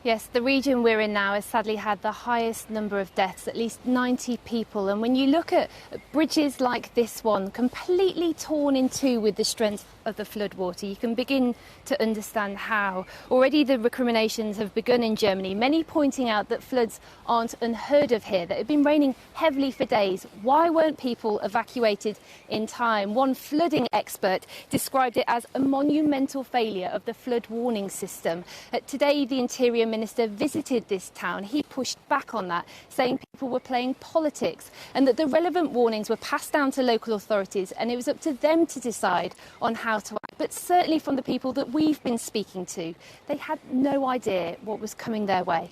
Yes, the region we're in now has sadly had the highest number of deaths, at least 90 people. And when you look at bridges like this one, completely torn in two with the strength of the floodwater, you can begin to understand how. Already the recriminations have begun in Germany, many pointing out that floods aren't unheard of here, that it had been raining heavily for days. Why weren't people evacuated in time? One flooding expert described it as a monumental failure of the flood warning system. Today, the Interior Minister visited this town. He pushed back on that, saying people were playing politics and that the relevant warnings were passed down to local authorities and it was up to them to decide on how to act. But certainly from the people that we've been speaking to, they had no idea what was coming their way.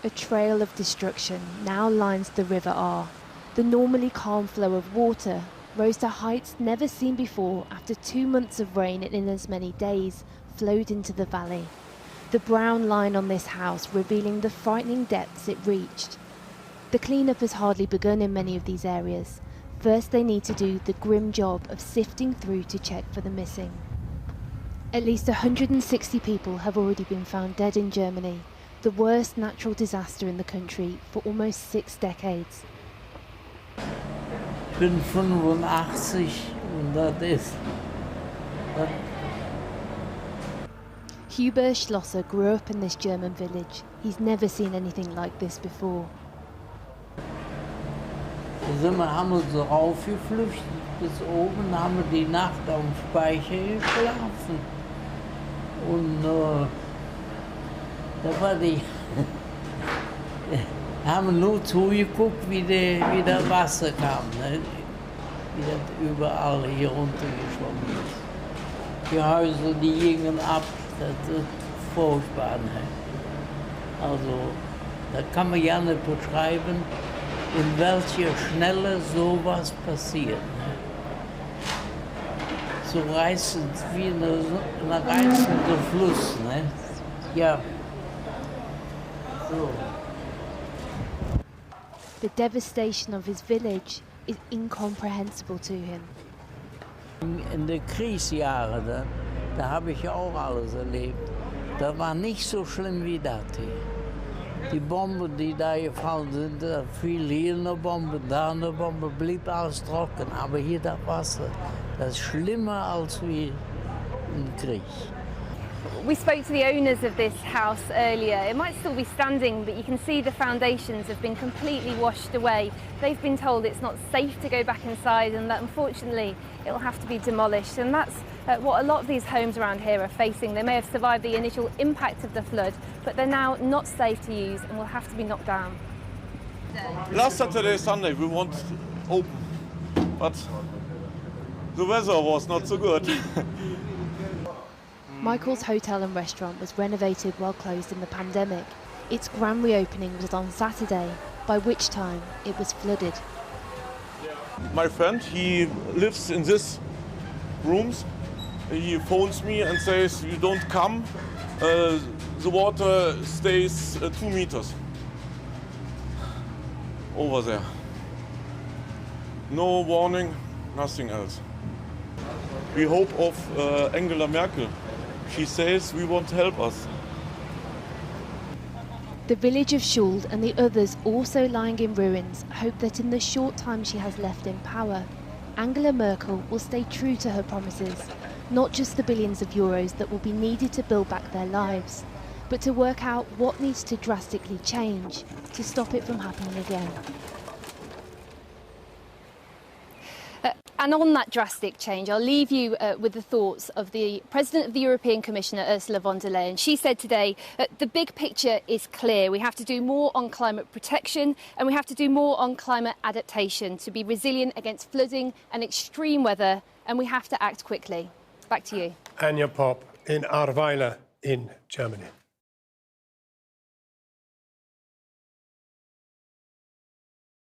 A trail of destruction now lines the River Aar. The normally calm flow of water rose to heights never seen before after 2 months of rain in as many days flowed into the valley. The brown line on this house revealing the frightening depths it reached. The cleanup has hardly begun in many of these areas. First, they need to do the grim job of sifting through to check for the missing. At least 160 people have already been found dead in Germany, the worst natural disaster in the country for almost 6 decades. Ich bin 85 und das ist... Huber Schlosser grew up in this German village. He's never seen anything like this before. Haben wir so raufgeflüchtet bis oben, haben wir die Nacht auf dem Speicher geschlafen. Und da war die... haben nur zugeguckt, wie das Wasser kam, ne? Wie das überall hier runtergeschwommen ist. Die Häuser, die gingen ab, das ist furchtbar. Ne? Also, da kann man ja nicht beschreiben, in welcher Schnelle sowas passiert. Ne? So reißend wie ein reißender Fluss. Ne? Ja. So. The devastation of his village is incomprehensible to him. In den Kriegsjahren, da habe ich auch alles erlebt. Das war nicht so schlimm wie das hier. Die Bomben, die da gefallen sind, da fiel hier eine Bombe, da eine Bombe, blieb alles trocken. Aber hier das Wasser, das ist schlimmer als wie im Krieg. We spoke to the owners of this house earlier. It might still be standing, but you can see the foundations have been completely washed away. They've been told it's not safe to go back inside and that unfortunately it will have to be demolished. And that's what a lot of these homes around here are facing. They may have survived the initial impact of the flood, but they're now not safe to use and will have to be knocked down. Last Saturday, Sunday, we wanted to open, but the weather was not so good. Michael's hotel and restaurant was renovated while closed in the pandemic. Its grand reopening was on Saturday, by which time it was flooded. My friend, he lives in these rooms. He phones me and says, you don't come, the water stays 2 meters over there. No warning, nothing else. We hope of Angela Merkel. She says we won't help us. The village of Schuld and the others also lying in ruins hope that in the short time she has left in power, Angela Merkel will stay true to her promises, not just the billions of euros that will be needed to build back their lives, but to work out what needs to drastically change to stop it from happening again. And on that drastic change, I'll leave you with the thoughts of the President of the European Commission, Ursula von der Leyen. She said today the big picture is clear. We have to do more on climate protection and we have to do more on climate adaptation to be resilient against flooding and extreme weather, and we have to act quickly. Back to you. Anja Popp in Ahrweiler in Germany.